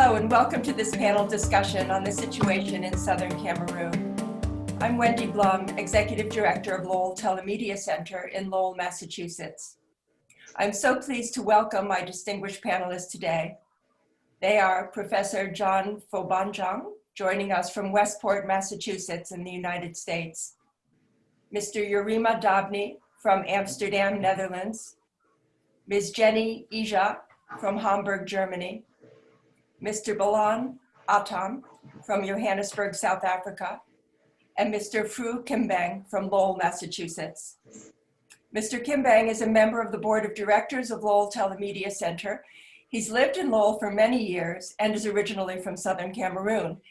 Hello and welcome to this panel discussion on the situation in Southern Cameroon. I'm Wendy Blom, Executive Director of Lowell TeleMedia Center in Lowell, Massachusetts. I'm so pleased to welcome my distinguished panelists today. They are Professor John Fobanjong, joining us from Westport, Massachusetts in the United States. Mr. Yermina Dabney from Amsterdam, Netherlands. Ms. Jenny Ijang from Hamburg, Germany. Mr. Atam from Johannesburg, South Africa, and Mr. Nkimbeng from Lowell, Massachusetts. Mr. Nkimbeng is a member of the Board of Directors of Lowell TeleMedia Center. He's lived in Lowell for many years and is originally from Southern Cameroon,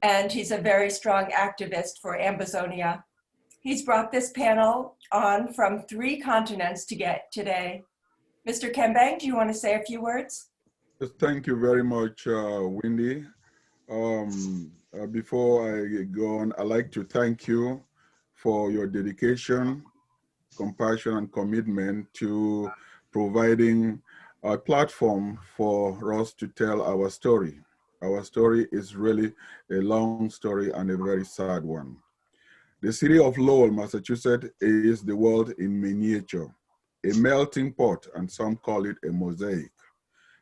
and he's a very strong activist for Ambazonia. He's brought this panel on from 3 continents to get today. Mr. Nkimbeng, do you want to say a few words? Thank you very much, Wendy. Before I go on, I'd like to thank you for your dedication, compassion, and commitment to providing a platform for us to tell our story. Our story is really a long story and a very sad one. The city of Lowell, Massachusetts is the world in miniature, a melting pot, and some call it a mosaic.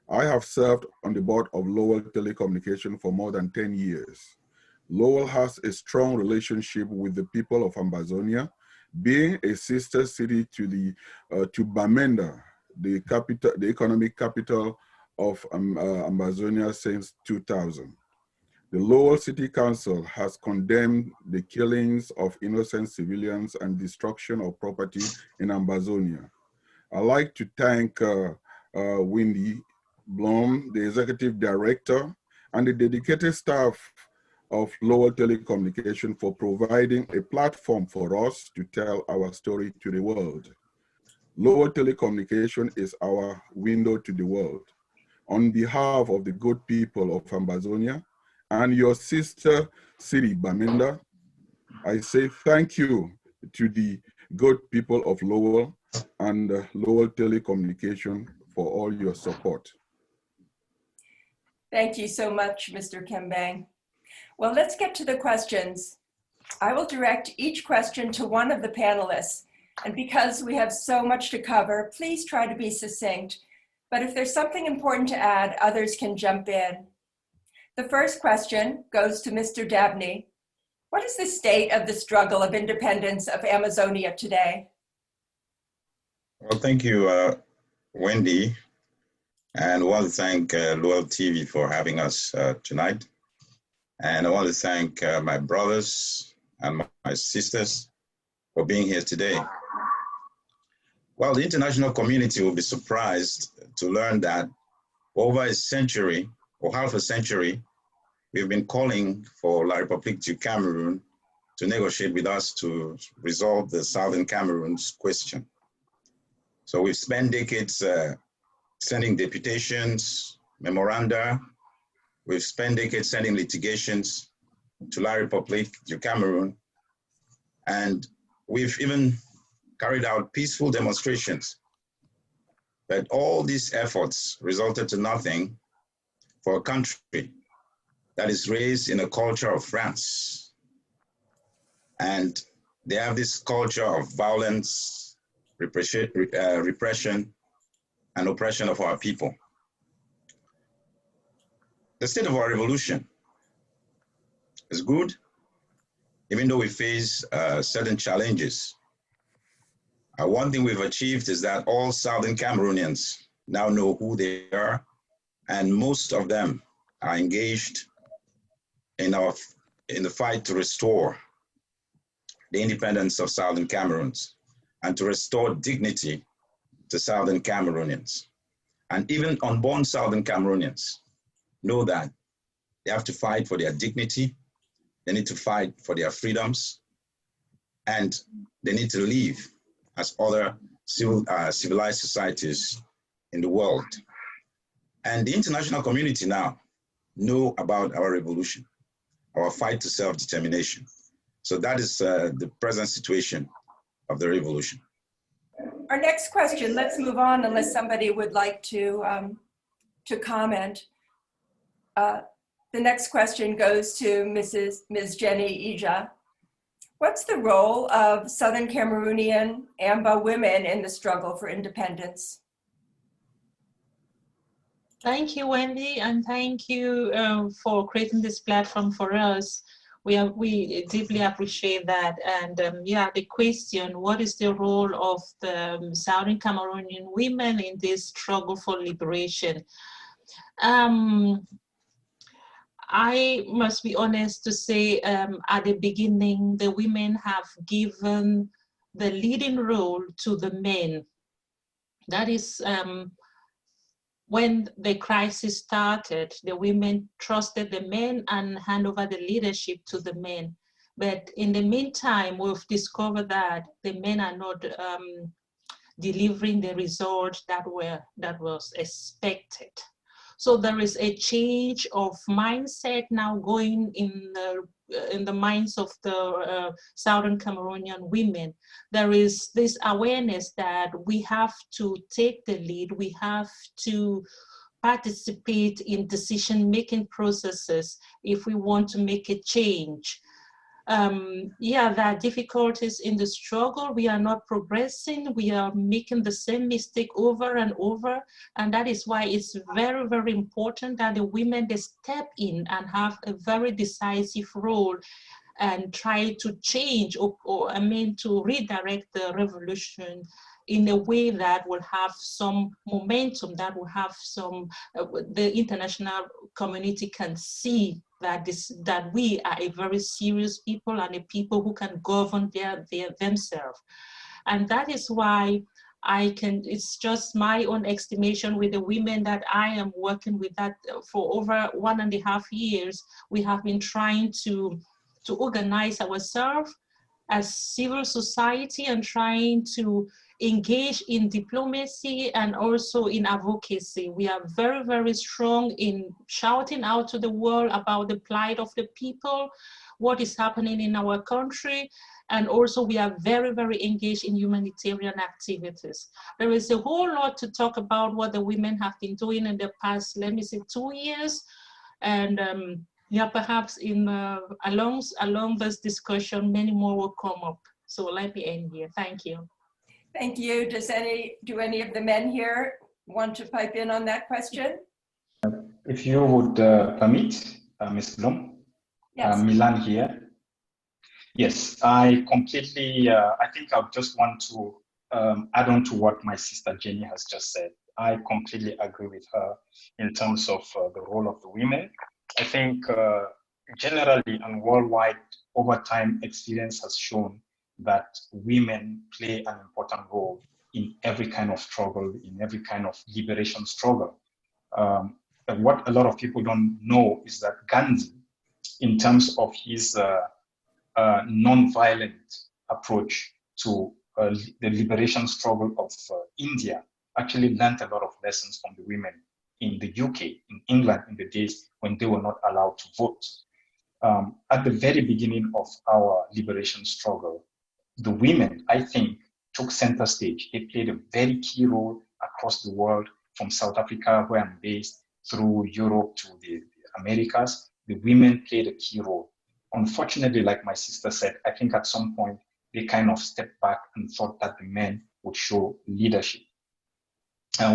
I have served on the board of Lowell Telecommunication for more than 10 years. Lowell has a strong relationship with the people of Ambazonia, being a sister city to Bamenda, the economic capital of Ambazonia since 2000. The Lowell City Council has condemned the killings of innocent civilians and destruction of property in Ambazonia. I'd like to thank Wendy, Blom, the executive director, and the dedicated staff of Lowell Telecommunication for providing a platform for us to tell our story to the world. Lowell Telecommunication is our window to the world. On behalf of the good people of Ambazonia and your sister city, Bamenda, I say thank you to the good people of Lowell and Lowell Telecommunication for all your support. Thank you so much, Mr. Nkimbeng. Well, let's get to the questions. I will direct each question to one of the panelists. And because we have so much to cover, please try to be succinct. But if there's something important to add, others can jump in. The first question goes to Mr. Dabney. What is the state of the struggle of independence of Amazonia today? Well, thank you, Wendy. And I want to thank Lowell TV for having us tonight. And I want to thank my brothers and my sisters for being here today. Well, the international community will be surprised to learn that for over a century or half a century, we've been calling for La République du Cameroon to negotiate with us to resolve the Southern Cameroon's question. So we've spent decades sending deputations, memoranda. We've spent decades sending litigations to La République du Cameroon. And we've even carried out peaceful demonstrations. But all these efforts resulted to nothing for a country that is raised in a culture of France. And they have this culture of violence, repression, and oppression of our people. The state of our revolution is good, even though we face certain challenges. One thing we've achieved is that all Southern Cameroonians now know who they are, and most of them are engaged in the fight to restore the independence of Southern Cameroons and to restore dignity to Southern Cameroonians. And even unborn Southern Cameroonians know that they have to fight for their dignity, they need to fight for their freedoms, and they need to live as other civilized societies in the world. And the international community now know about our revolution, our fight to self-determination. So that is the present situation of the revolution. Our next question, let's move on unless somebody would like to comment. The next question goes to Ms. Jenny Ijang. What's the role of Southern Cameroonian Amba women in the struggle for independence? Thank you, Wendy, and thank you for creating this platform for us. We deeply appreciate that. And yeah, the question, what is the role of the Southern Cameroonian women in this struggle for liberation? I must be honest to say, at the beginning, the women have given the leading role to the men. That is, when the crisis started, the women trusted the men and hand over the leadership to the men. But in the meantime, we've discovered that the men are not delivering the result that was expected. So there is a change of mindset now going in the minds of the Southern Cameroonian women. There is this awareness that we have to take the lead, we have to participate in decision-making processes if we want to make a change. Yeah, there are difficulties in the struggle. We are not progressing. We are making the same mistake over and over. And that is why it's very, very important that the women, they step in and have a very decisive role and try to change or to redirect the revolution in a way that will have some momentum, that will have some, the international community can see that we are a very serious people and a people who can govern themselves. And that is why it's just my own estimation with the women that I am working with, that for over 1.5 years, we have been trying to organize ourselves as civil society and trying to engage in diplomacy and also in advocacy. We are very, very strong in shouting out to the world about the plight of the people, what is happening in our country, and also we are very, very engaged in humanitarian activities. There is a whole lot to talk about what the women have been doing in the past, let me say, 2 years. And yeah, perhaps along this discussion, many more will come up. So let me end here. Thank you. Thank you. Do any of the men here want to pipe in on that question? If you would permit, Ms. Blom. Yes. Milan here. Yes, I completely, I think I just want to add on to what my sister Jenny has just said. I completely agree with her in terms of the role of the women. I think generally and worldwide, over time, experience has shown that women play an important role in every kind of struggle, in every kind of liberation struggle. And what a lot of people don't know is that Gandhi, in terms of his non-violent approach to the liberation struggle of India, actually learned a lot of lessons from the women in the UK, in England, in the days when they were not allowed to vote. At the very beginning of our liberation struggle, the women, I think, took center stage. They played a very key role across the world, from South Africa, where I'm based, through Europe to the Americas. The women played a key role. Unfortunately, like my sister said, I think at some point they kind of stepped back and thought that the men would show leadership,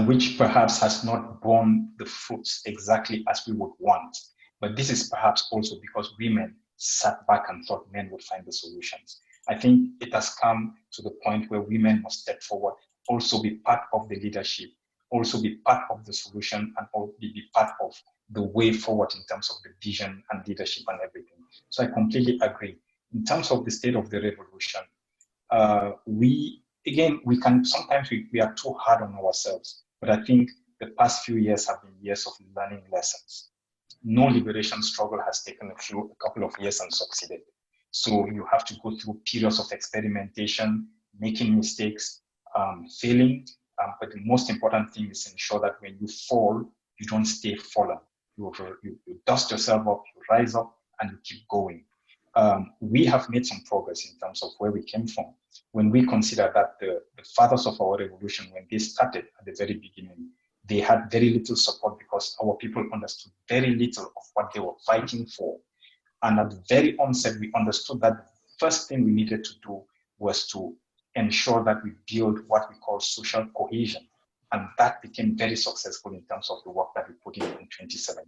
which perhaps has not borne the fruits exactly as we would want. But this is perhaps also because women sat back and thought men would find the solutions. I think it has come to the point where women must step forward, also be part of the leadership, also be part of the solution, and also be part of the way forward in terms of the vision and leadership and everything. So I completely agree. In terms of the state of the revolution, we can sometimes we are too hard on ourselves, but I think the past few years have been years of learning lessons. No liberation struggle has taken a couple of years and succeeded. So you have to go through periods of experimentation, making mistakes, failing. But the most important thing is ensure that when you fall, you don't stay fallen. You dust yourself up, you rise up, and you keep going. We have made some progress in terms of where we came from. When we consider that the fathers of our revolution, when they started at the very beginning, they had very little support because because our people understood very little of what they were fighting for. And at the very onset, we understood that the first thing we needed to do was to ensure that we build what we call social cohesion. And that became very successful in terms of the work that we put in 2017.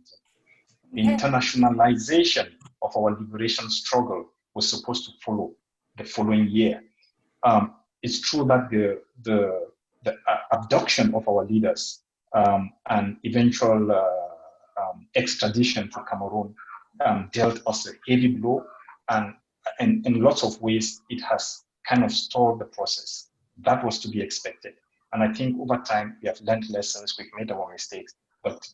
The internationalization of our liberation struggle was supposed to follow the following year. It's true that the abduction of our leaders and eventual extradition to Cameroon dealt us a heavy blow, and in lots of ways it has kind of stalled the process. That was to be expected. And I think over time we have learned lessons, we've made our mistakes, but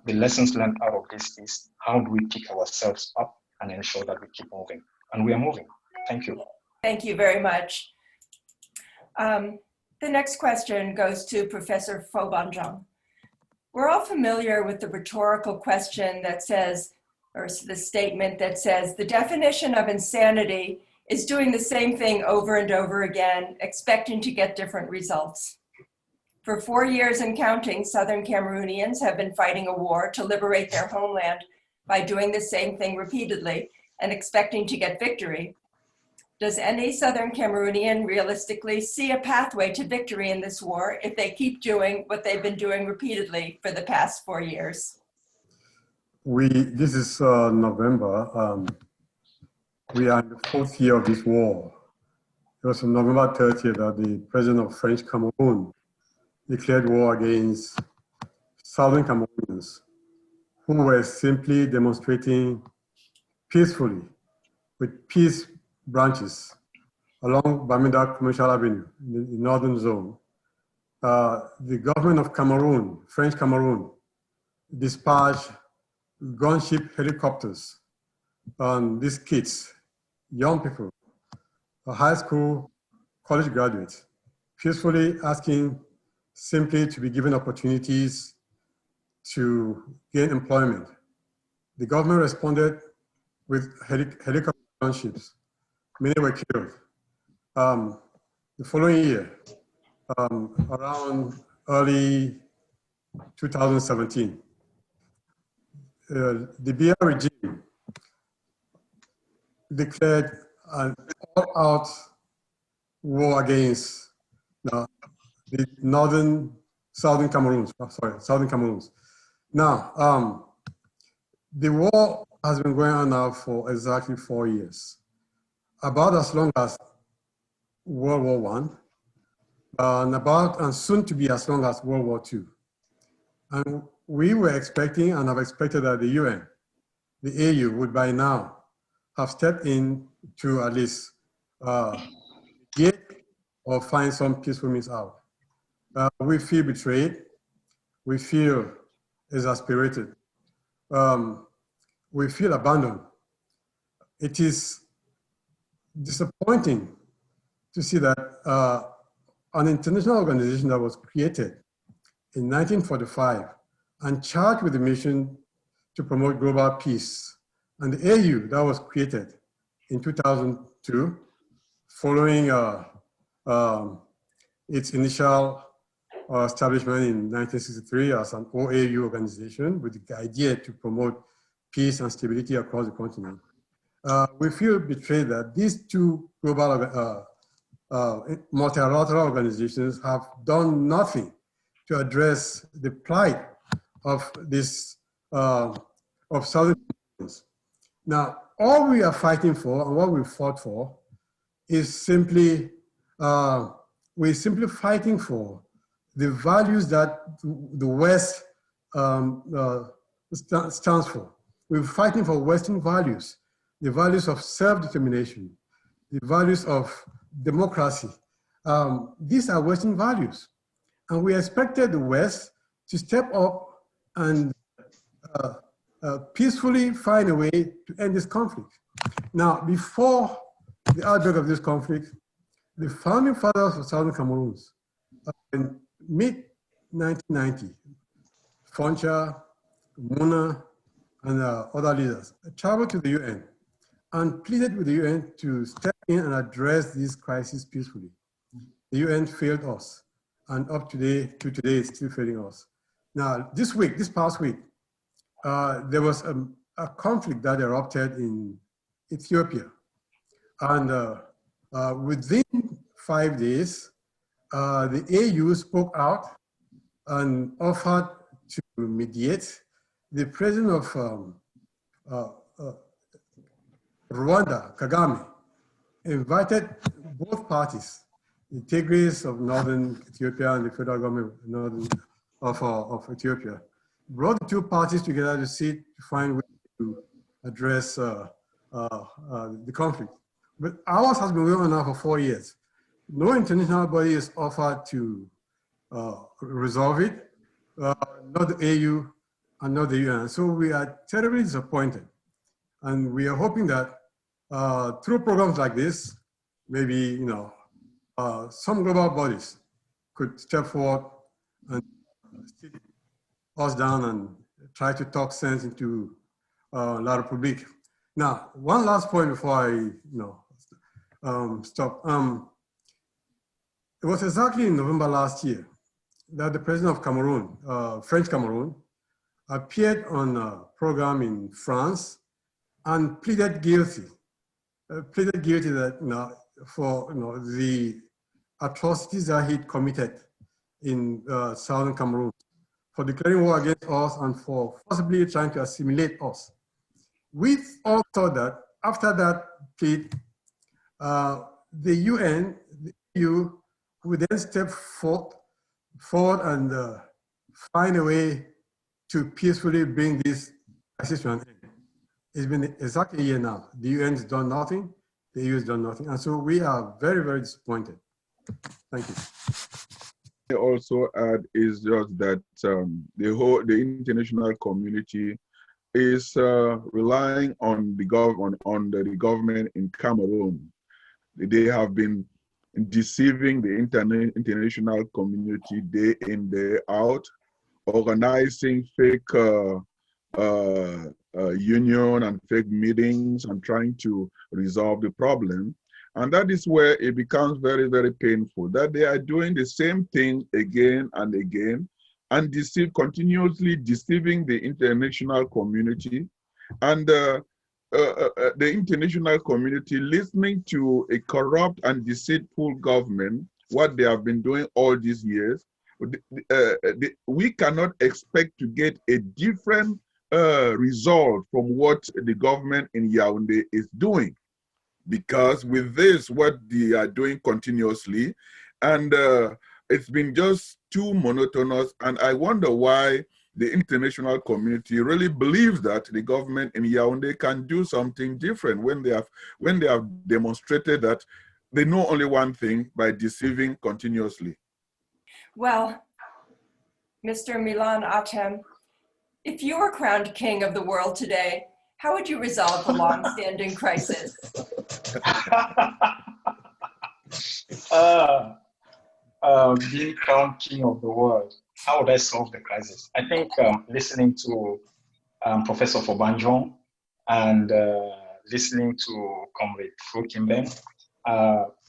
the lessons learned out of this is how do we pick ourselves up and ensure that we keep moving. And we are moving. Thank you. Thank you very much. The next question goes to Professor Fobanjong. We're all familiar with the rhetorical question that says, or the statement that says, the definition of insanity is doing the same thing over and over again, expecting to get different results. For 4 years and counting, Southern Cameroonians have been fighting a war to liberate their homeland by doing the same thing repeatedly and expecting to get victory. Does any Southern Cameroonian realistically see a pathway to victory in this war if they keep doing what they've been doing repeatedly for the past 4 years? This is November. We are in the 4th year of this war. It was on November 30th that the president of French Cameroon declared war against Southern Cameroonians, who were simply demonstrating peacefully with peace branches along Bamenda Commercial Avenue in the northern zone. The government of Cameroon, French Cameroon, dispatched gunship helicopters on these kids, young people, high school, college graduates, peacefully asking simply to be given opportunities to gain employment. The government responded with helicopter gunships. Many were killed. The following year, around early 2017, the BR regime declared an all-out war against the Southern Cameroons. Now, the war has been going on now for exactly 4 years, about as long as World War I, and soon to be as long as World War II. And we were expecting and have expected that the UN, the AU, would by now have stepped in to at least get or find some peaceful means out. We feel betrayed. We feel exasperated. We feel abandoned. It is disappointing to see that an international organization that was created in 1945 and charged with the mission to promote global peace, and the AU that was created in 2002 following its initial establishment in 1963 as an OAU organization with the idea to promote peace and stability across the continent. We feel betrayed that these two global multilateral organizations have done nothing to address the plight of this of Southern Cameroonians. Now, all we are fighting for and what we fought for is simply we're simply fighting for the values that the West stands for. We're fighting for Western values, the values of self-determination, the values of democracy. These are Western values. And we expected the West to step up and peacefully find a way to end this conflict. Now, before the outbreak of this conflict, the founding fathers of Southern Cameroons in mid-1990, Foncha, Muna, and other leaders traveled to the UN and pleaded with the UN to step in and address this crisis peacefully. The UN failed us, and up to today, it's still failing us. Now, this past week, there was a conflict that erupted in Ethiopia. And within 5 days, the AU spoke out and offered to mediate. The president of Rwanda, Kagame, invited both parties, the Tigris of northern Ethiopia and the federal government of Ethiopia, brought the two parties together to sit to find ways to address the conflict. But ours has been going on now for 4 years. No international body is offered to resolve it, not the AU and not the UN. So we are terribly disappointed. And we are hoping that through programs like this, maybe some global bodies could step forward and sit us down and try to talk sense into La Republique. Now, one last point before I stop. It was exactly in November last year that the president of Cameroon, French Cameroon, appeared on a program in France and pleaded guilty. That for the atrocities that he committed in southern Cameroon, for declaring war against us and for possibly trying to assimilate us. We all thought that after that plea, the UN, the EU, would then step forward and find a way to peacefully bring this crisis to an end. It's been exactly a year now. The UN has done nothing, the EU has done nothing, and so we are very, very disappointed. Thank you. I also add is just that the international community is relying on the government in Cameroon. They have been deceiving the international community day in, day out, organizing fake union and fake meetings and trying to resolve the problem. And that is where it becomes very, very painful that they are doing the same thing again and again and continuously deceiving the international community. And the international community listening to a corrupt and deceitful government, what they have been doing all these years. We cannot expect to get a different result from what the government in Yaoundé is doing. Because with this, what they are doing continuously, and it's been just too monotonous, and I wonder why the international community really believes that the government in Yaoundé can do something different when they have demonstrated that they know only one thing by deceiving continuously. Well, Mr. Milan Atam, if you were crowned king of the world today, how would you resolve the long-standing crisis? Being crowned king of the world, how would I solve the crisis? I think listening to Professor Fobanjong and listening to Comrade Nkimbeng,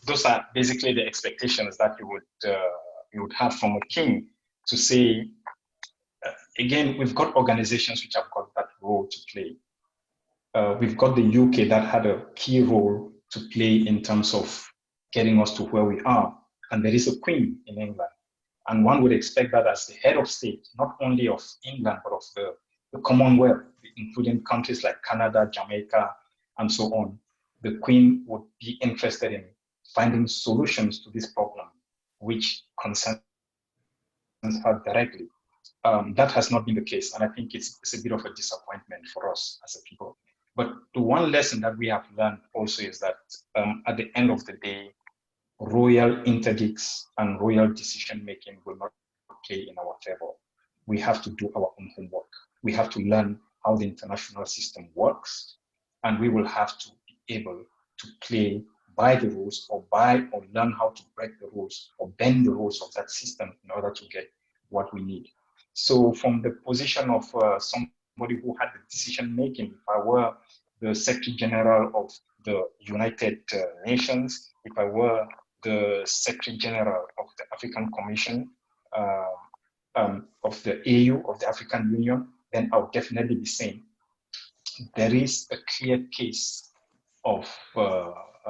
those are basically the expectations that you would have from a king to say, again, we've got organizations which have got that role to play. We've got the UK that had a key role to play in terms of getting us to where we are. And there is a queen in England. And one would expect that as the head of state, not only of England, but of the Commonwealth, including countries like Canada, Jamaica, and so on, the queen would be interested in finding solutions to this problem, which concerns her directly. That has not been the case. And I think it's a bit of a disappointment for us as a people. But the one lesson that we have learned also is that at the end of the day, royal interdicts and royal decision-making will not play in our favor. We have to do our own homework. We have to learn how the international system works, and we will have to be able to play by the rules or learn how to break the rules or bend the rules of that system in order to get what we need. So from the position of somebody who had the decision-making, if I were the Secretary General of the United Nations, if I were the Secretary General of the African Commission, of the AU, of the African Union, then I would definitely be saying there is a clear case of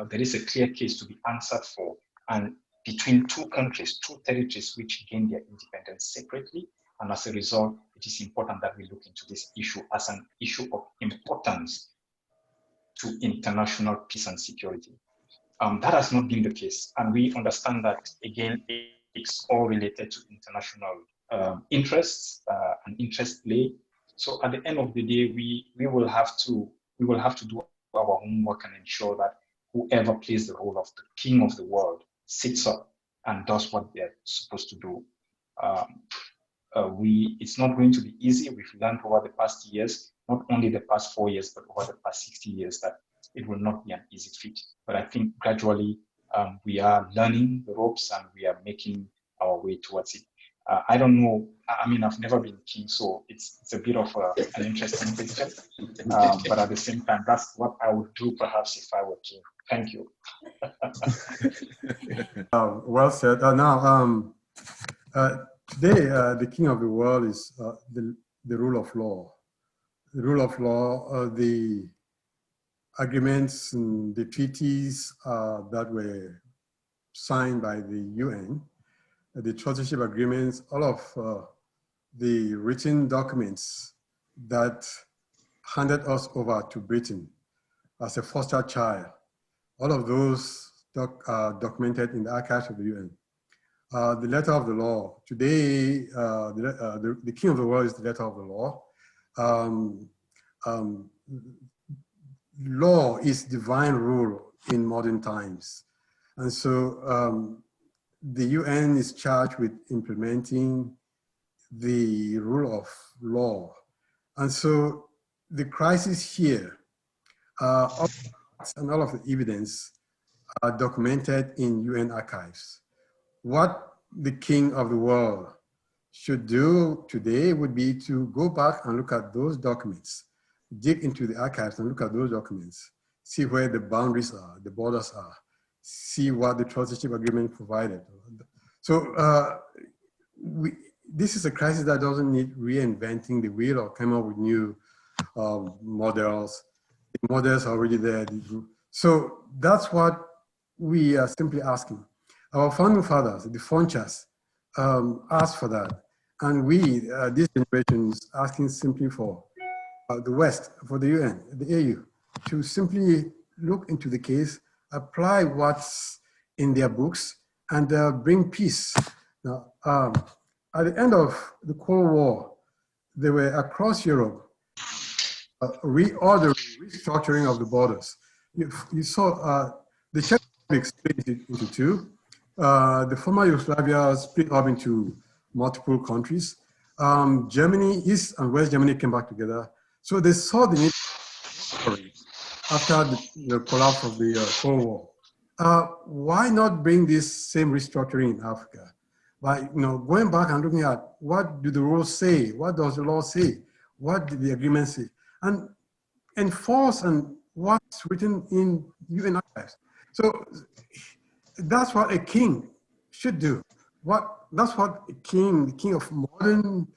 there is a clear case to be answered for, and between two countries, two territories which gain their independence separately, and as a result, it is important that we look into this issue as an issue of importance to international peace and security. That has not been the case, and we understand that again, it's all related to international interests and interest play. So at the end of the day, we will have to do our homework and ensure that whoever plays the role of the king of the world sits up and does what they're supposed to do. It's not going to be easy. We've learned over the past years, not only the past 4 years, but over the past 60 years, that it will not be an easy feat. But I think gradually we are learning the ropes and we are making our way towards it. I don't know. I mean, I've never been king, so it's a bit of an interesting picture. But at the same time, that's what I would do perhaps if I were king. Thank you. Well said. Today, the king of the world is the rule of law. The rule of law, the agreements and the treaties that were signed by the UN, the trusteeship agreements, all of the written documents that handed us over to Britain as a foster child, all of those are documented in the archives of the UN. The letter of the law, today, the king of the world is the letter of the law. Law is divine rule in modern times. And so the UN is charged with implementing the rule of law. And so the crisis here, and all of the evidence are documented in UN archives. What the king of the world should do today would be to go back and look at those documents, dig into the archives and look at those documents, see where the boundaries are, the borders are, see what the trusteeship agreement provided. So this is a crisis that doesn't need reinventing the wheel or come up with new models. The models are already there. So that's what we are simply asking. Our founding fathers, the Fonchas, asked for that. And we, this generation, is asking simply for the West, for the UN, the AU, to simply look into the case, apply what's in their books, and bring peace. Now, at the end of the Cold War, there were across Europe reordering, restructuring of the borders. You saw the Czech Republic split into two. The former Yugoslavia split up into multiple countries. Germany, East and West Germany came back together. So they saw the need after the collapse of the Cold War. Why not bring this same restructuring in Africa? By going back and looking at what do the rules say? What does the law say? What did the agreement say? And enforce and what's written in UN archives. So that's what a king should do. That's what the king of modern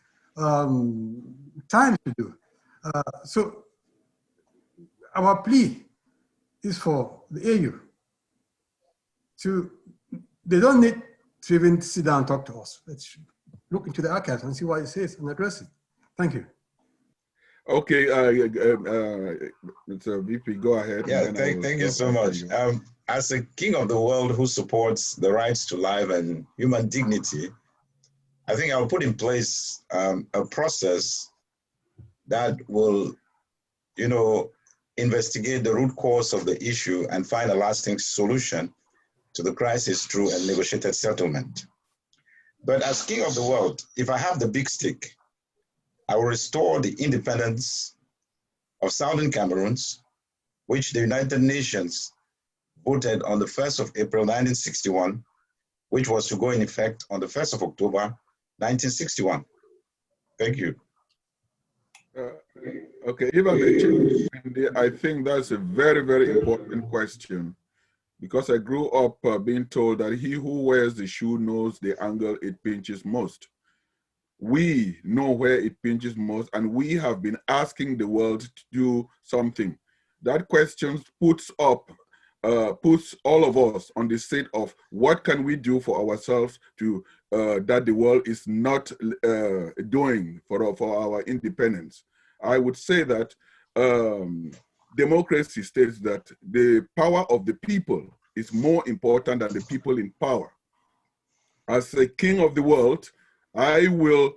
times should do. So our plea is for the AU they don't need to even sit down and talk to us. Let's look into the archives and see what it says and address it. Thank you. Okay, Mr. VP, go ahead. Yeah, thank you so much. As a king of the world who supports the rights to life and human dignity, I think I'll put in place a process that will, investigate the root cause of the issue and find a lasting solution to the crisis through a negotiated settlement. But as king of the world, if I have the big stick, I will restore the independence of Southern Cameroons, which the United Nations voted on the 1st of April, 1961, which was to go in effect on the 1st of October, 1961. Thank you. Okay, I think that's a very, very important question, because I grew up being told that he who wears the shoe knows the angle it pinches most. we know where it pinches most, and we have been asking the world to do something. That question puts all of us on the state of what can we do for ourselves to that the world is not doing for our independence. I would say that democracy states that the power of the people is more important than the people in power. As a king of the world, I will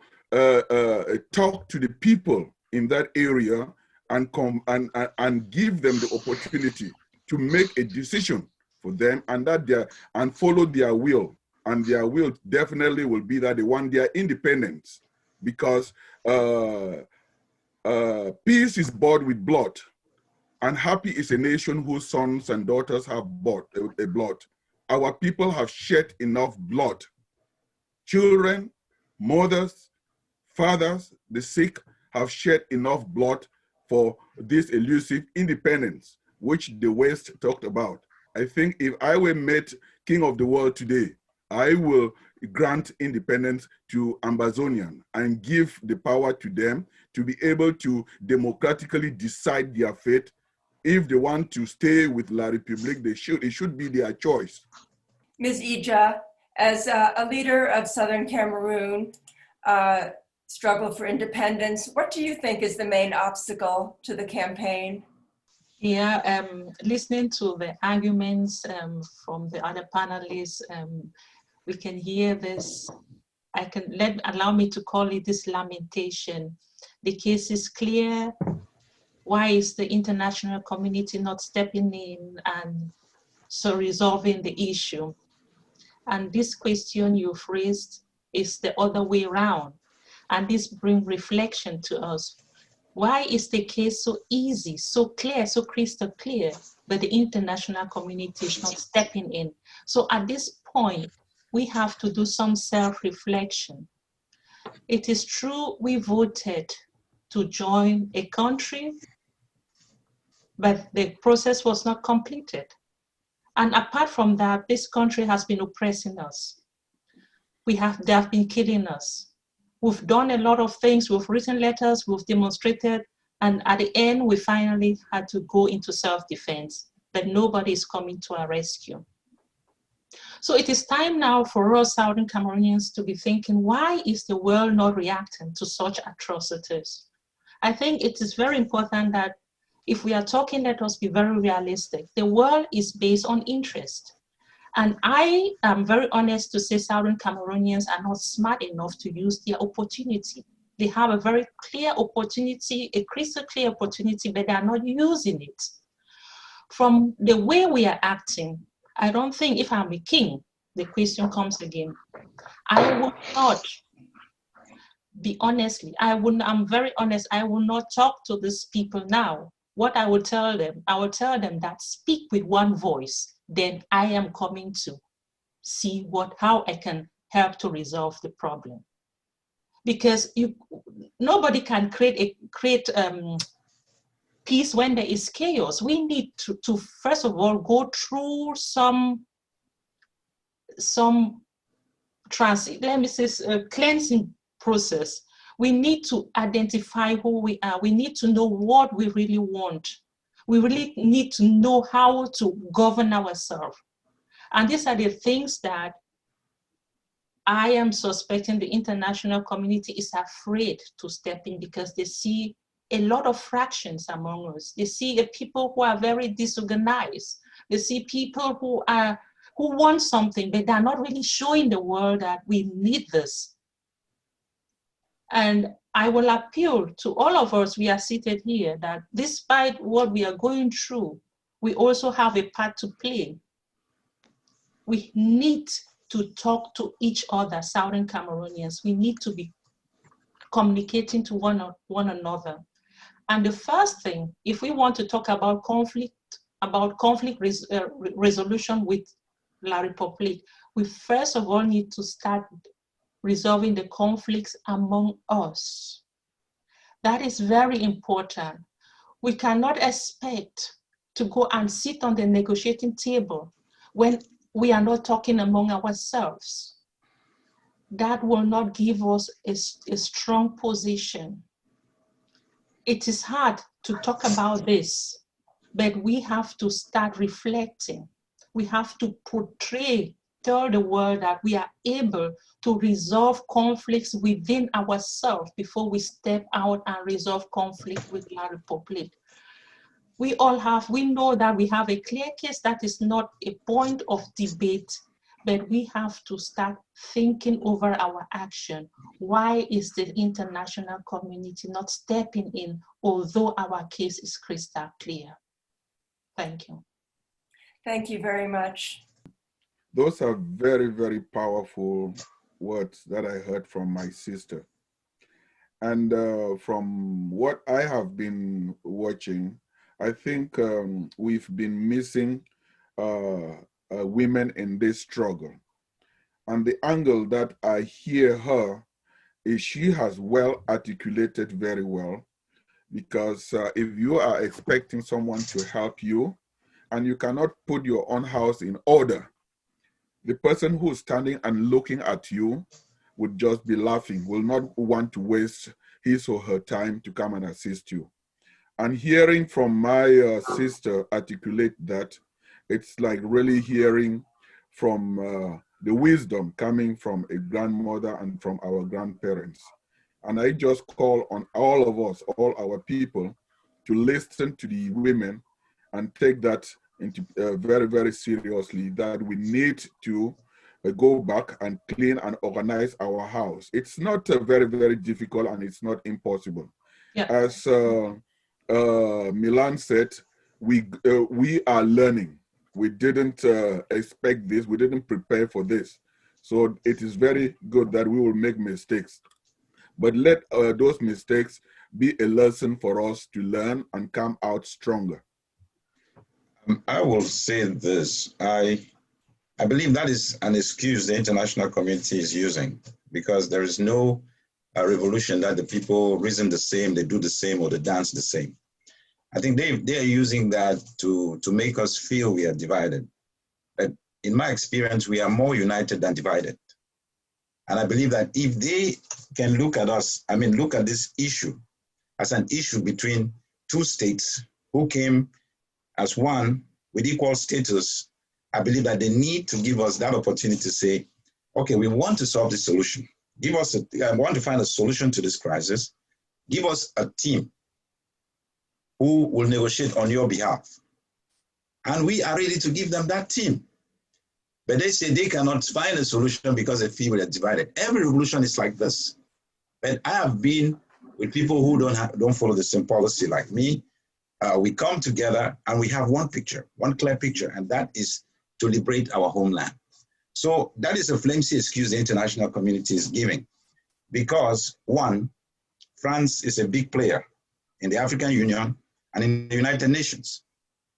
talk to the people in that area and give them the opportunity to make a decision for them, and follow their will. And their will definitely will be that they want their independence, because peace is bought with blood, and happy is a nation whose sons and daughters have bought a blood. Our people have shed enough blood. Children, mothers, fathers, the sick have shed enough blood for this elusive independence, which the West talked about. I think if I were made king of the world today, I will grant independence to Ambazonian and give the power to them to be able to democratically decide their fate. If they want to stay with La République, it should be their choice. Ms. Ijang, as a leader of Southern Cameroon, struggle for independence, what do you think is the main obstacle to the campaign? Yeah, listening to the arguments from the other panelists, we can hear this. Allow me to call it this lamentation. The case is clear. Why is the international community not stepping in and so resolving the issue? And this question you've raised is the other way around. And this brings reflection to us. Why is the case so easy, so clear, so crystal clear, but the international community is not stepping in? So at this point, we have to do some self-reflection. It is true we voted to join a country, but the process was not completed. And apart from that, this country has been oppressing us. They have been killing us. We've done a lot of things. We've written letters, we've demonstrated, and at the end, we finally had to go into self-defense, but nobody is coming to our rescue. So it is time now for us Southern Cameroonians to be thinking, why is the world not reacting to such atrocities? I think it is very important that if we are talking, let us be very realistic. The world is based on interest. And I am very honest to say Southern Cameroonians are not smart enough to use their opportunity. They have a very clear opportunity, a crystal clear opportunity, but they are not using it. From the way we are acting, I don't think if I'm a king, the question comes again. I will not be honestly, I'm very honest, I will not talk to these people now. What I will tell them, I will tell them that speak with one voice, then I am coming to see how I can help to resolve the problem. Because nobody can create peace when there is chaos. We need to first of all go through some cleansing process. We need to identify who we are. We need to know what we really want. We really need to know how to govern ourselves. And these are the things that I am suspecting the international community is afraid to step in, because they see a lot of fractions among us. They see people who are very disorganized. They see people who want something, but they're not really showing the world that we need this. And I will appeal to all of us, we are seated here, that despite what we are going through, we also have a part to play. We need to talk to each other, Southern Cameroonians. We need to be communicating to one another. And the first thing, if we want to talk about conflict resolution with La République, we first of all need to start resolving the conflicts among us. That is very important. We cannot expect to go and sit on the negotiating table when we are not talking among ourselves. that will not give us a strong position. It is hard to talk about this, but we have to start reflecting. We have to tell the world that we are able to resolve conflicts within ourselves before we step out and resolve conflict with La Republique. We know that we have a clear case that is not a point of debate, but we have to start thinking over our action. Why is the international community not stepping in, although our case is crystal clear? Thank you. Thank you very much. Those are very, very powerful words that I heard from my sister. And from what I have been watching, I think we've been missing women in this struggle. And the angle that I hear her is she has well articulated very well, because if you are expecting someone to help you and you cannot put your own house in order, the person who's standing and looking at you would just be laughing, will not want to waste his or her time to come and assist you. And hearing from my sister articulate that, it's like really hearing from the wisdom coming from a grandmother and from our grandparents. And I just call on all of us, all our people, to listen to the women and take that into very, very seriously, that we need to go back and clean and organize our house. It's not very, very difficult, and it's not impossible. Yeah. As Milan said, we are learning. We didn't expect this. We didn't prepare for this. So it is very good that we will make mistakes. But let those mistakes be a lesson for us to learn and come out stronger. I will say this. I believe that is an excuse the international community is using, because there is no revolution that the people reason the same, they do the same, or they dance the same. I think they are using that to make us feel we are divided. But in my experience, we are more united than divided. And I believe that if they can look at us, look at this issue as an issue between two states who came as one with equal status, I believe that they need to give us that opportunity to say, okay, we want to solve this solution. I want to find a solution to this crisis. Give us a team who will negotiate on your behalf. And we are ready to give them that team. But they say they cannot find a solution because they feel they're divided. Every revolution is like this. But I have been with people who don't follow the same policy like me. We come together and we have one picture, one clear picture, and that is to liberate our homeland. So that is a flimsy excuse the international community is giving, because one, France is a big player in the African Union and in the United Nations.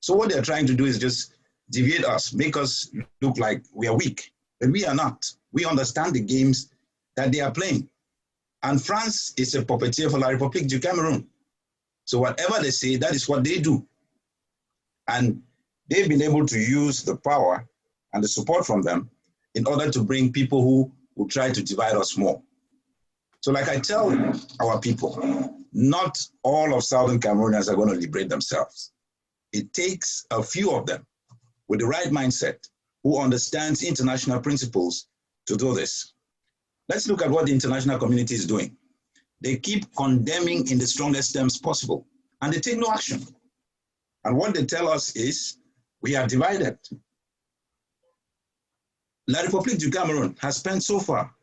So what they're trying to do is just deviate us, make us look like we are weak, but we are not. We understand the games that they are playing. And France is a puppeteer for La République du Cameroon. So whatever they say, that is what they do. And they've been able to use the power and the support from them in order to bring people who will try to divide us more. So like I tell our people, not all of Southern Cameroonians are going to liberate themselves. It takes a few of them with the right mindset who understands international principles to do this. Let's look at what the international community is doing. They keep condemning in the strongest terms possible, and they take no action. And what they tell us is, we are divided. La République du Cameroon has spent so far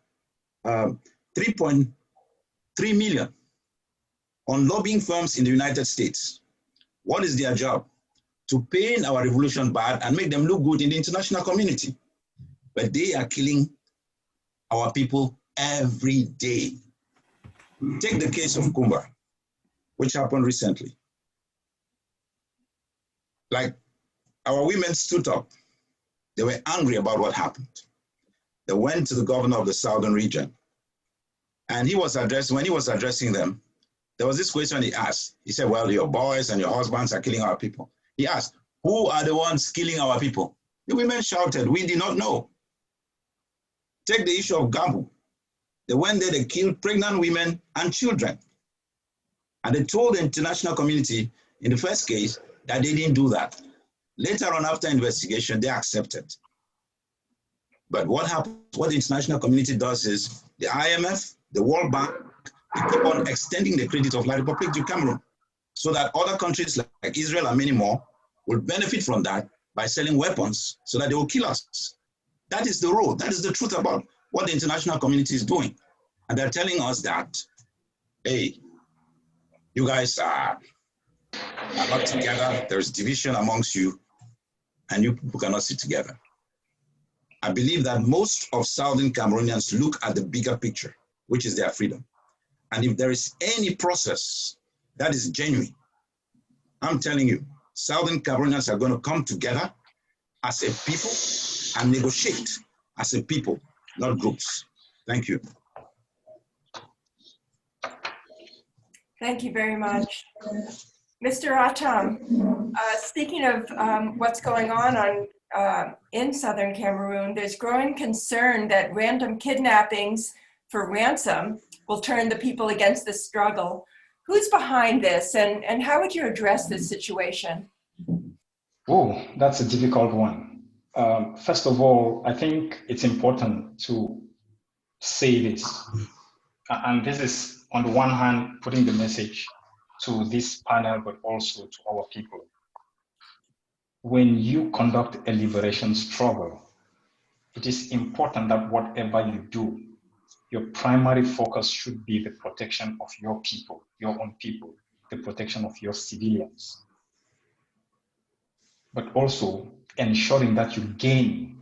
3.3 million on lobbying firms in the United States. What is their job? To paint our revolution bad and make them look good in the international community. But they are killing our people every day. Take the case of Kumba, which happened recently. Like, our women stood up. They were angry about what happened. They went to the governor of the southern region. And when he was addressing them, there was this question he asked. He said, well, your boys and your husbands are killing our people. He asked, who are the ones killing our people? The women shouted, we did not know. Take the issue of Gambu. They went there, they killed pregnant women and children. And they told the international community in the first case that they didn't do that. Later on, after investigation, they accepted. But what happens, what the international community does is the IMF, the World Bank, they keep on extending the credit of La République du Cameroon so that other countries like Israel and many more will benefit from that by selling weapons so that they will kill us. That is the rule. That is the truth about what the international community is doing. And they're telling us that, hey, you guys are not together. There's division amongst you, and you people cannot sit together. I believe that most of Southern Cameroonians look at the bigger picture, which is their freedom. And if there is any process that is genuine, I'm telling you, Southern Cameroonians are going to come together as a people and negotiate as a people, not groups. Thank you. Thank you very much. Mr. Atam, speaking of what's going on in Southern Cameroon, there's growing concern that random kidnappings for ransom will turn the people against the struggle. Who's behind this, and how would you address this situation? Oh, that's a difficult one. First of all, I think it's important to say this. And this is, on the one hand, putting the message to this panel, but also to our people. When you conduct a liberation struggle, it is important that whatever you do, your primary focus should be the protection of your people, your own people, the protection of your civilians, but also ensuring that you gain,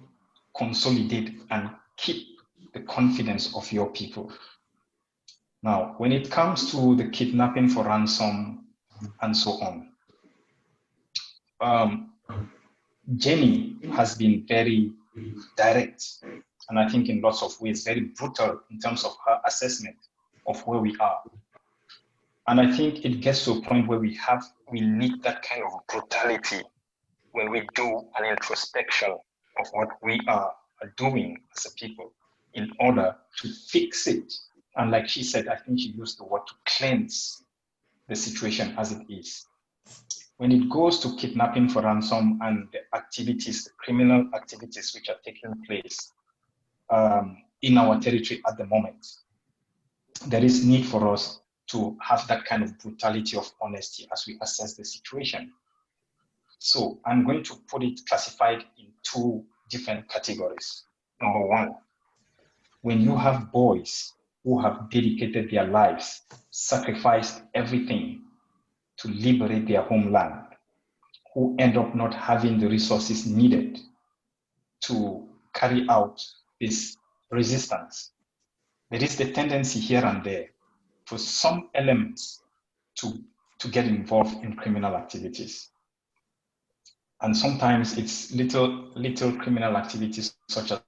consolidate, and keep the confidence of your people. Now, when it comes to the kidnapping for ransom and so on, Jenny has been very direct, and I think in lots of ways very brutal in terms of her assessment of where we are. And I think it gets to a point where we need that kind of brutality when we do an introspection of what we are doing as a people in order to fix it. And like she said, I think she used the word to cleanse the situation as it is. When it goes to kidnapping for ransom and the activities, the criminal activities which are taking place in our territory at the moment, there is need for us to have that kind of brutality of honesty as we assess the situation. So I'm going to put it classified in two different categories. Number one, when you have boys who have dedicated their lives, sacrificed everything to liberate their homeland, who end up not having the resources needed to carry out this resistance, there is the tendency here and there for some elements to get involved in criminal activities. And sometimes it's little criminal activities such as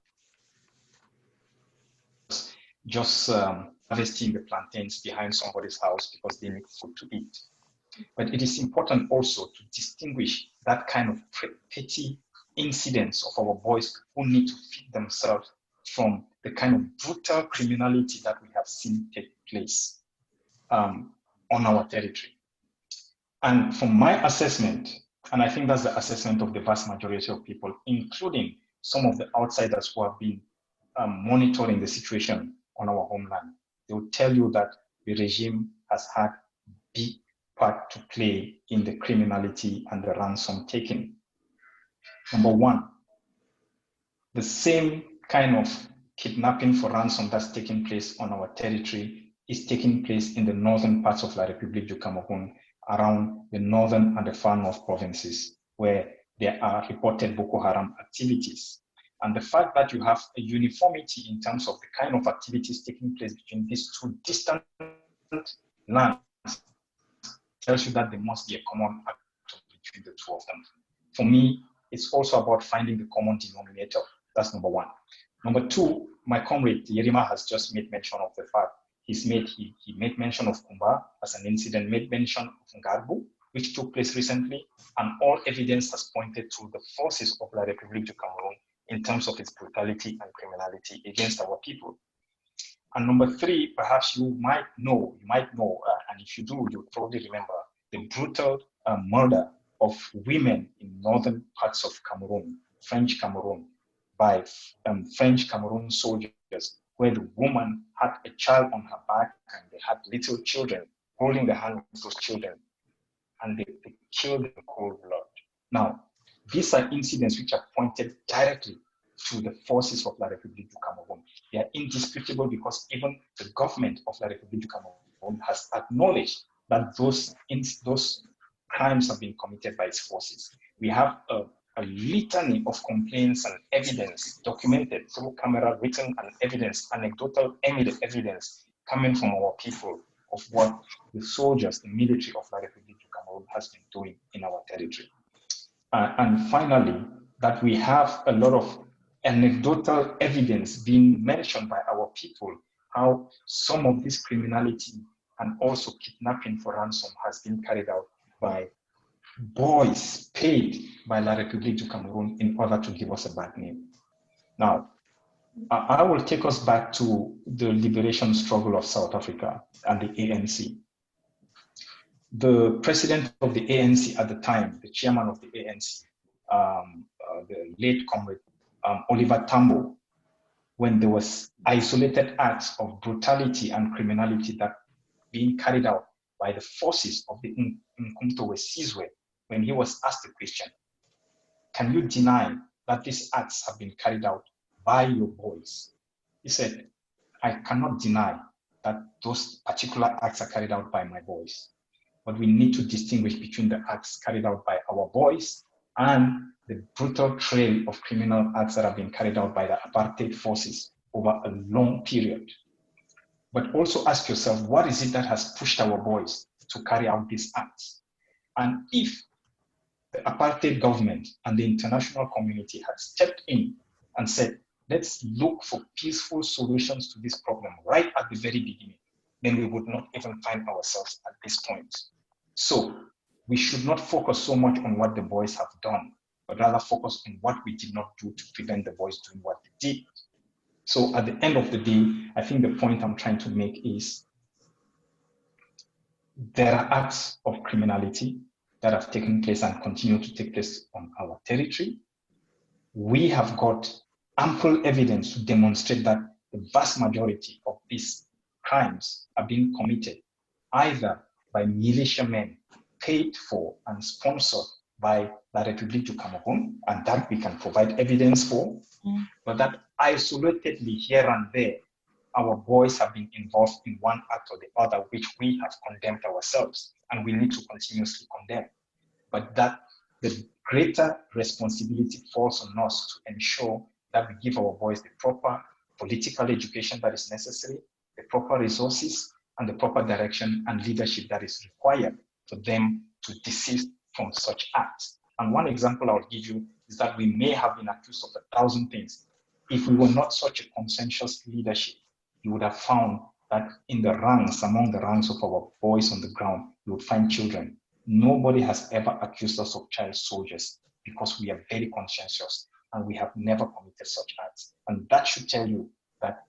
just harvesting the plantains behind somebody's house because they need food to eat. But it is important also to distinguish that kind of petty incidents of our boys who need to feed themselves from the kind of brutal criminality that we have seen take place on our territory. And from my assessment, and I think that's the assessment of the vast majority of people, including some of the outsiders who have been monitoring the situation on our homeland, they will tell you that the regime has had a big part to play in the criminality and the ransom taking. Number one, the same kind of kidnapping for ransom that's taking place on our territory is taking place in the northern parts of La République du Cameroon, around the northern and the far north provinces, where there are reported Boko Haram activities. And the fact that you have a uniformity in terms of the kind of activities taking place between these two distant lands tells you that there must be a common actor between the two of them. For me, it's also about finding the common denominator. That's number one. Number two, my comrade Yermina has just made mention of the fact he made mention of Kumba as an incident, made mention of Ngarbu, which took place recently, and all evidence has pointed to the forces of La République du Cameroon in terms of its brutality and criminality against our people. And number three, perhaps you might know, and if you do, you'll probably remember the brutal murder of women in northern parts of Cameroon, French Cameroon, by French Cameroon soldiers, where the woman had a child on her back and they had little children holding the hand of those children, and they killed them in cold blood. Now, these are incidents which are pointed directly to the forces of La République du Cameroun. They are indisputable because even the government of La République du Cameroun has acknowledged that those crimes have been committed by its forces. We have a litany of complaints and evidence documented through camera, written and evidence, anecdotal evidence coming from our people of what the soldiers, the military of La République du Cameroun has been doing in our territory. And finally, that we have a lot of anecdotal evidence being mentioned by our people, how some of this criminality and also kidnapping for ransom has been carried out by boys paid by La République du Cameroun in order to give us a bad name. Now, I will take us back to the liberation struggle of South Africa and the ANC. The president of the ANC at the time, the chairman of the ANC, the late comrade Oliver Tambo, when there was isolated acts of brutality and criminality that being carried out by the forces of the Nkumtowe Sizwe, when he was asked the question, can you deny that these acts have been carried out by your boys? He said, I cannot deny that those particular acts are carried out by my boys, but we need to distinguish between the acts carried out by our boys and the brutal trail of criminal acts that have been carried out by the apartheid forces over a long period. But also ask yourself, what is it that has pushed our boys to carry out these acts? And if the apartheid government and the international community had stepped in and said, let's look for peaceful solutions to this problem right at the very beginning, then we would not even find ourselves at this point. So we should not focus so much on what the boys have done, but rather focus on what we did not do to prevent the boys doing what they did. So at the end of the day, I think the point I'm trying to make is there are acts of criminality that have taken place and continue to take place on our territory. We have got ample evidence to demonstrate that the vast majority of these crimes are being committed either by militiamen paid for and sponsored by La République du Cameroun, and that we can provide evidence for, but that isolatedly here and there, our boys have been involved in one act or the other, which we have condemned ourselves, and we need to continuously condemn. But that the greater responsibility falls on us to ensure that we give our boys the proper political education that is necessary, the proper resources, and the proper direction and leadership that is required for them to desist from such acts. And one example I'll give you is that we may have been accused of 1,000 things. If we were not such a conscientious leadership, you would have found that in the ranks, among the ranks of our boys on the ground, you would find children. Nobody has ever accused us of child soldiers because we are very conscientious and we have never committed such acts. And that should tell you that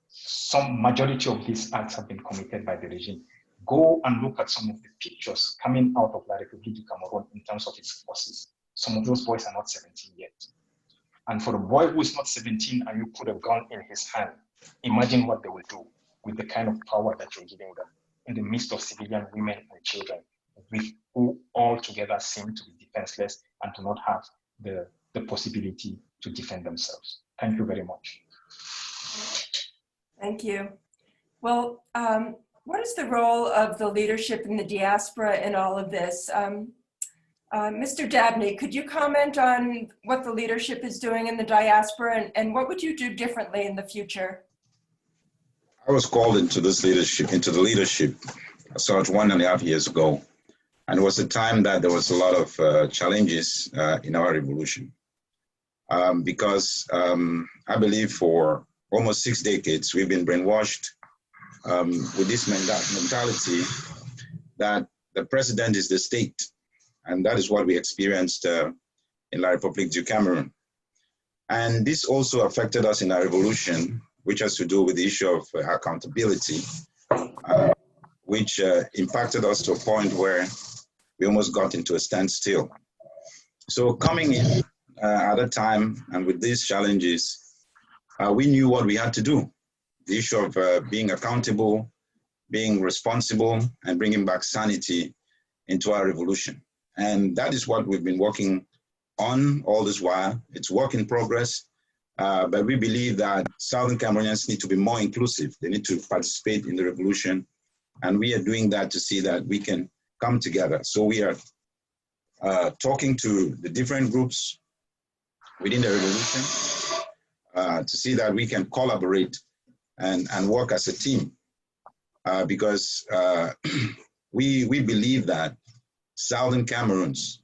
some majority of these acts have been committed by the regime. Go and look at some of the pictures coming out of La République du Cameroun in terms of its forces. Some of those boys are not 17 yet. And for a boy who is not 17 and you put a gun in his hand, imagine what they will do with the kind of power that you're giving them in the midst of civilian women and children, who altogether seem to be defenseless and do not have the possibility to defend themselves. Thank you very much. Thank you. Well, what is the role of the leadership in the diaspora in all of this? Mr. Dabney, could you comment on what the leadership is doing in the diaspora and what would you do differently in the future? I was called into the leadership about 1.5 years ago. And it was a time that there was a lot of challenges in our revolution. Because I believe for almost 6 decades, we've been brainwashed with this mentality that the president is the state. And that is what we experienced in La République du Cameroun. And this also affected us in our revolution which has to do with the issue of accountability, which impacted us to a point where we almost got into a standstill. So coming in at a time and with these challenges, we knew what we had to do. The issue of being accountable, being responsible, and bringing back sanity into our revolution. And that is what we've been working on all this while. It's work in progress, but we believe that Southern Cameroonians need to be more inclusive. They need to participate in the revolution. And we are doing that to see that we can come together. So we are talking to the different groups within the revolution to see that we can collaborate and work as a team. Because we believe that Southern Cameroons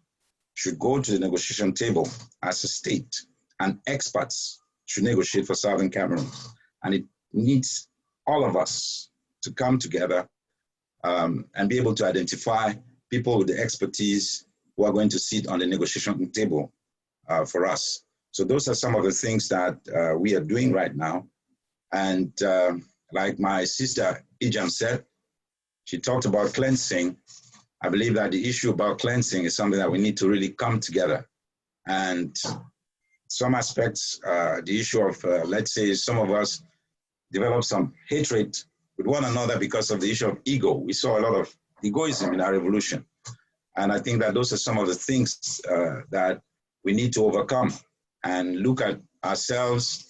should go to the negotiation table as a state, and experts should negotiate for Southern Cameroon. And it needs all of us to come together and be able to identify people with the expertise who are going to sit on the negotiation table for us. So those are some of the things that we are doing right now. And like my sister Ijang said, she talked about cleansing. I believe that the issue about cleansing is something that we need to really come together. And some aspects, the issue of, let's say, some of us develop some hatred with one another because of the issue of ego. We saw a lot of egoism in our revolution. And I think that those are some of the things that we need to overcome and look at ourselves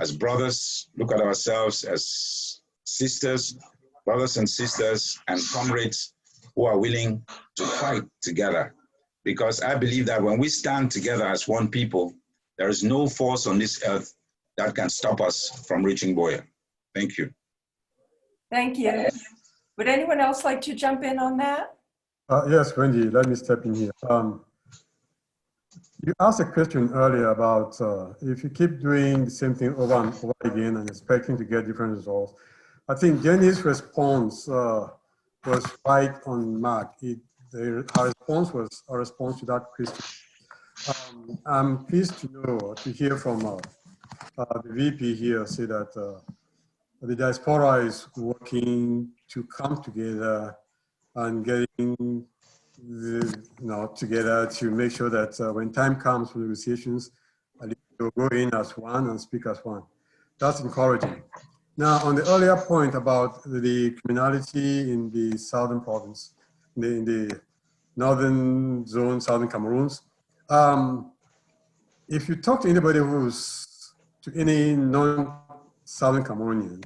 as brothers, look at ourselves as sisters, brothers and sisters, and comrades who are willing to fight together. Because I believe that when we stand together as one people, there is no force on this earth that can stop us from reaching Boya. Thank you. Thank you. Would anyone else like to jump in on that? Yes, Wendy, let me step in here. You asked a question earlier about if you keep doing the same thing over and over again and expecting to get different results. I think Jenny's response was right on mark. Her response was a response to that question. I'm pleased to hear from the VP here say that the diaspora is working to come together and getting together to make sure that when time comes for negotiations, they'll go in as one and speak as one. That's encouraging. Now, on the earlier point about the criminality in the southern province, in the northern zone, southern Cameroons, if you talk to anybody to any non-southern Cameroonian,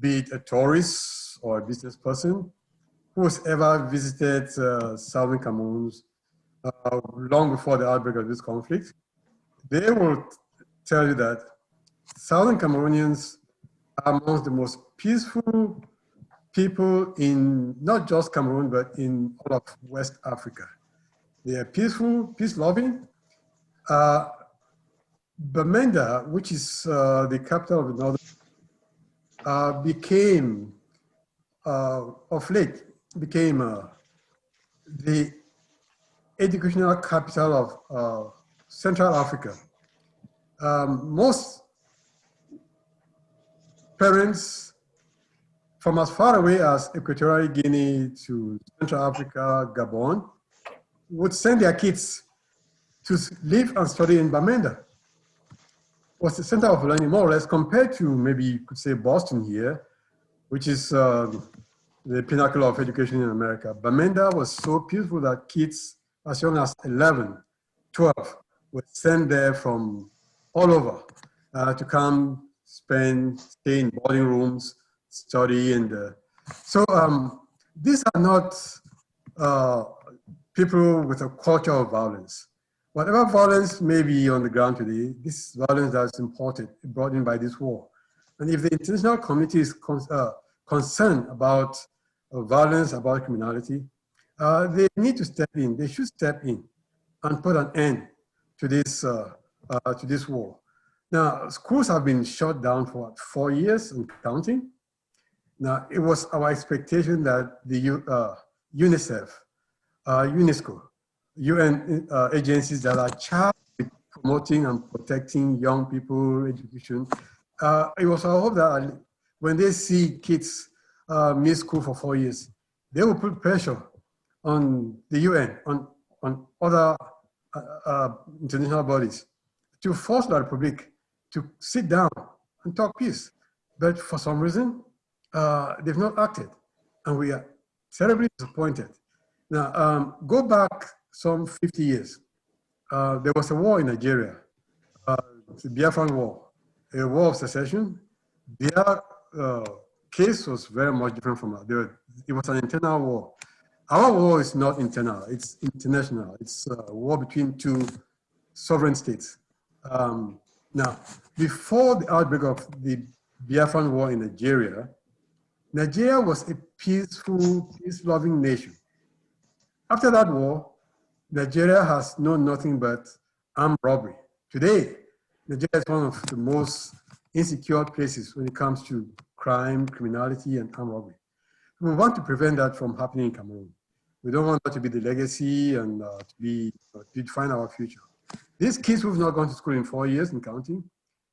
be it a tourist or a business person, who's ever visited southern Cameroons long before the outbreak of this conflict, they will tell you that Southern Cameroonians are amongst the most peaceful people in not just Cameroon, but in all of West Africa. They are peaceful, peace-loving. Bamenda, which is the capital of the northern, became, of late, became the educational capital of Central Africa. Most parents from as far away as Equatorial Guinea to Central Africa, Gabon, would send their kids to live and study in Bamenda. It was the center of learning, more or less, compared to maybe you could say Boston here, which is the pinnacle of education in America. Bamenda was so peaceful that kids as young as 11, 12 were sent there from all over to come stay in boarding rooms, study. And so these are not people with a culture of violence. Whatever violence may be on the ground today, this violence that's imported, brought in by this war. And if the international community is concerned about violence, about criminality, they need to step in. They should step in and put an end to this war. Now, schools have been shut down for what, 4 years and counting. Now, it was our expectation that the UNICEF, UNESCO, UN agencies that are charged with promoting and protecting young people education, it was our hope that when they see kids miss school for 4 years, they will put pressure on the UN, on other international bodies to force the Republic to sit down and talk peace. But for some reason, they've not acted, and we are terribly disappointed. Now, go back some 50 years. There was a war in Nigeria, the Biafran War, a war of secession. Their case was very much different from ours. It was an internal war. Our war is not internal, it's international. It's a war between two sovereign states. Now, before the outbreak of the Biafran War in Nigeria, Nigeria was a peaceful, peace-loving nation. After that war, Nigeria has known nothing but armed robbery. Today, Nigeria is one of the most insecure places when it comes to crime, criminality, and armed robbery. We want to prevent that from happening in Cameroon. We don't want that to be the legacy and to define our future. These kids who've not gone to school in 4 years and counting,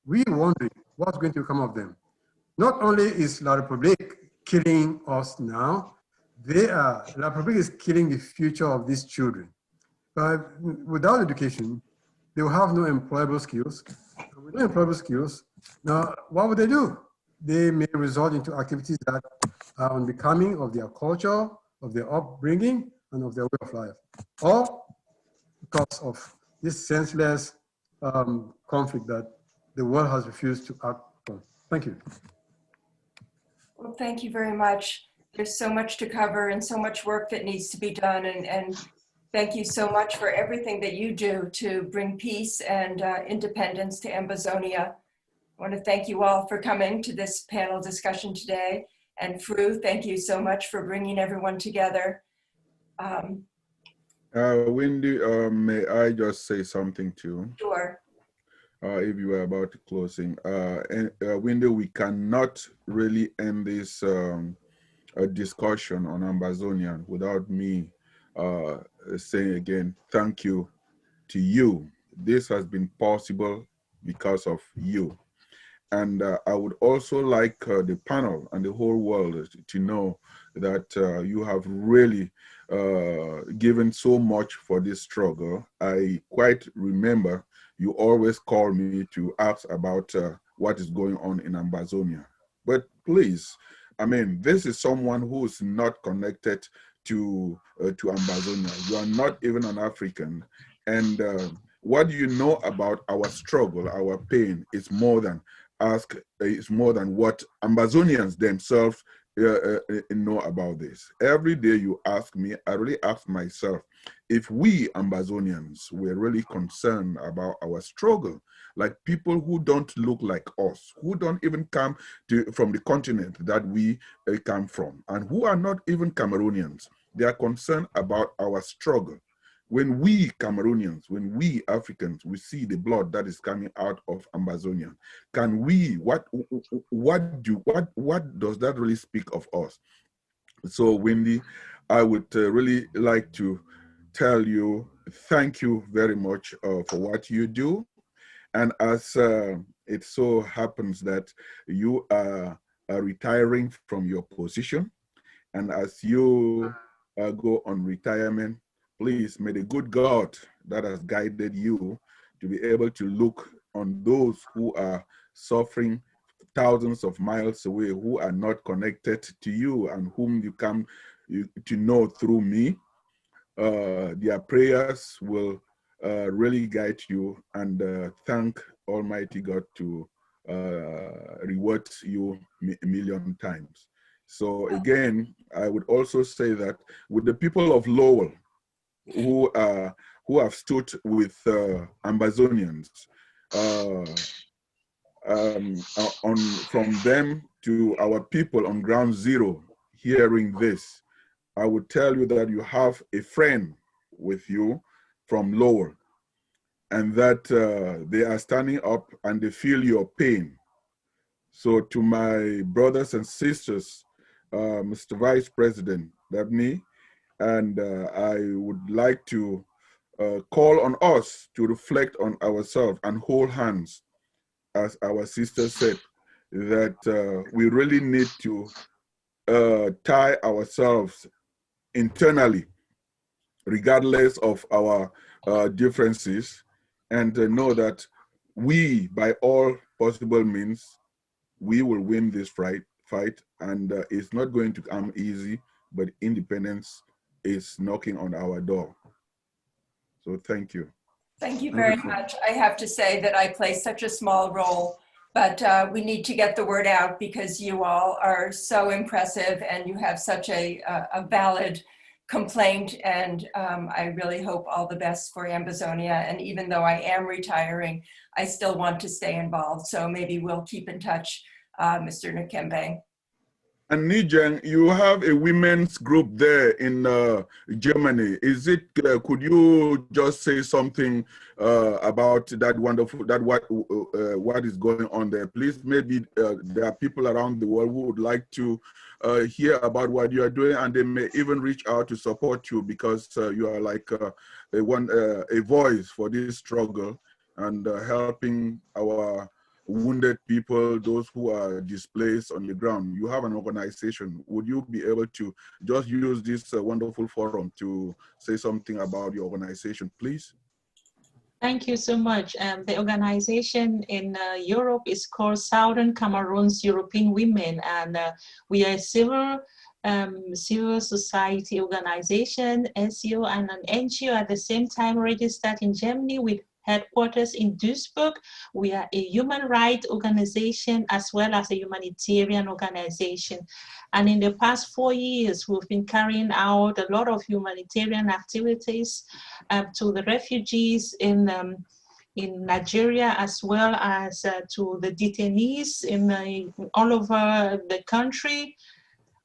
we're wondering what's going to come of them. Not only is La République killing us now, La République is killing the future of these children. Without education, they will have no employable skills. And with no employable skills, now what would they do? They may resort into activities that are unbecoming of their culture, of their upbringing, and of their way of life, or because of this senseless conflict that the world has refused to act on. Thank you. Well, thank you very much. There's so much to cover and so much work that needs to be done. And thank you so much for everything that you do to bring peace and independence to Ambazonia. I want to thank you all for coming to this panel discussion today. And Fru, thank you so much for bringing everyone together. Wendy, may I just say something too? Sure. If you are about to closing. Wendy, we cannot really end this discussion on Ambazonian without me saying again, thank you to you. This has been possible because of you. And I would also like the panel and the whole world to know that you have really given so much for this struggle. I quite remember you always call me to ask about what is going on in Ambazonia. But please, I mean, this is someone who is not connected to Ambazonia. You are not even an African. And what you know about our struggle, our pain, is more than what Ambazonians themselves know about this. Every day you ask me, I really ask myself, if we Ambazonians were really concerned about our struggle, like people who don't look like us, who don't even come from the continent that we come from, and who are not even Cameroonians, they are concerned about our struggle. When we Cameroonians, when we Africans, we see the blood that is coming out of Ambazonia, can we, what does that really speak of us? So Wendy, I would really like to tell you, thank you very much for what you do. And as it so happens that you are retiring from your position, and as you go on retirement, please, may the good God that has guided you to be able to look on those who are suffering thousands of miles away, who are not connected to you and whom you come to know through me. Their prayers will really guide you, and thank Almighty God to reward you a million times. So again, I would also say that with the people of Lowell, who have stood with Ambazonians, from them to our people on ground zero hearing this, I would tell you that you have a friend with you from Lowell, and that they are standing up and they feel your pain. So to my brothers and sisters, Mr. Vice President Dabney, and I would like to call on us to reflect on ourselves and hold hands, as our sister said, that we really need to tie ourselves internally, regardless of our differences, and know that we, by all possible means, we will win this fight, and it's not going to come easy, but independence is knocking on our door. So thank you. Thank you very much. I have to say that I play such a small role, but we need to get the word out because you all are so impressive and you have such a valid complaint, and I really hope all the best for Ambazonia. And even though I am retiring, I still want to stay involved. So maybe we'll keep in touch, Mr. Nkimbeng. And Ijang, you have a women's group there in Germany. Is it? Could you just say something about that wonderful, what is going on there? Please, maybe there are people around the world who would like to hear about what you are doing, and they may even reach out to support you because you are like a voice for this struggle and helping our wounded people, those who are displaced on the ground. You have an organization. Would you be able to just use this wonderful forum to say something about your organization, please? Thank you so much. The organization in Europe is called Southern Cameroon's European Women, and we are a civil society organization, SEO, and an NGO at the same time, registered in Germany with headquarters in Duisburg. We are a human rights organization as well as a humanitarian organization. And in the past 4 years, we've been carrying out a lot of humanitarian activities to the refugees in Nigeria, as well as to the detainees in all over the country.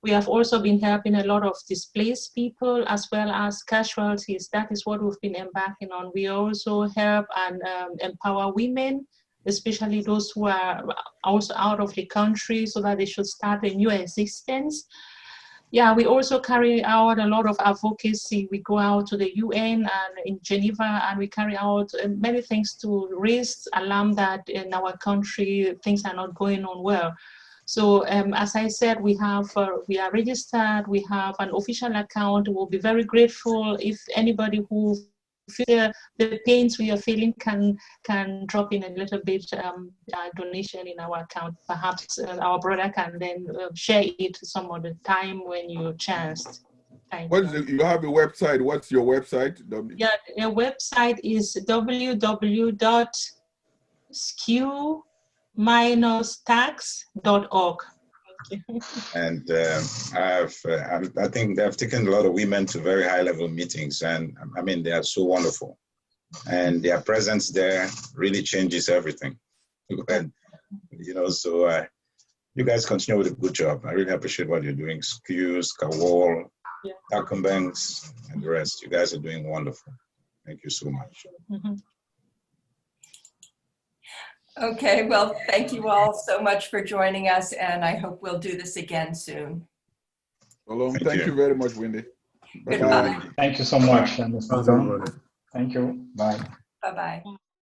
We have also been helping a lot of displaced people as well as casualties. That is what we've been embarking on. We also help and empower women, especially those who are also out of the country, so that they should start a new existence. Yeah, we also carry out a lot of advocacy. We go out to the UN and in Geneva, and we carry out many things to raise alarm that in our country things are not going on well. So as I said, we are registered, we have an official account. We'll be very grateful if anybody who feels the pains we are feeling can drop in a little bit donation in our account. Perhaps our brother can then share it some other time when you chanced. Thank you. You have a website. What's your website? Yeah, the website is www.skew-tax.org. And I think they have taken a lot of women to very high-level meetings, and I mean, they are so wonderful. And their presence there really changes everything. And, you know, so you guys continue with a good job. I really appreciate what you're doing. Skews, Kawol, Nkimbeng, and the rest. You guys are doing wonderful. Thank you so much. Mm-hmm. Okay, well, thank you all so much for joining us, and I hope we'll do this again soon. Well, thank you very much, Wendy. Goodbye. Thank you so much, Mr. Blom. Thank you. Bye. Bye-bye.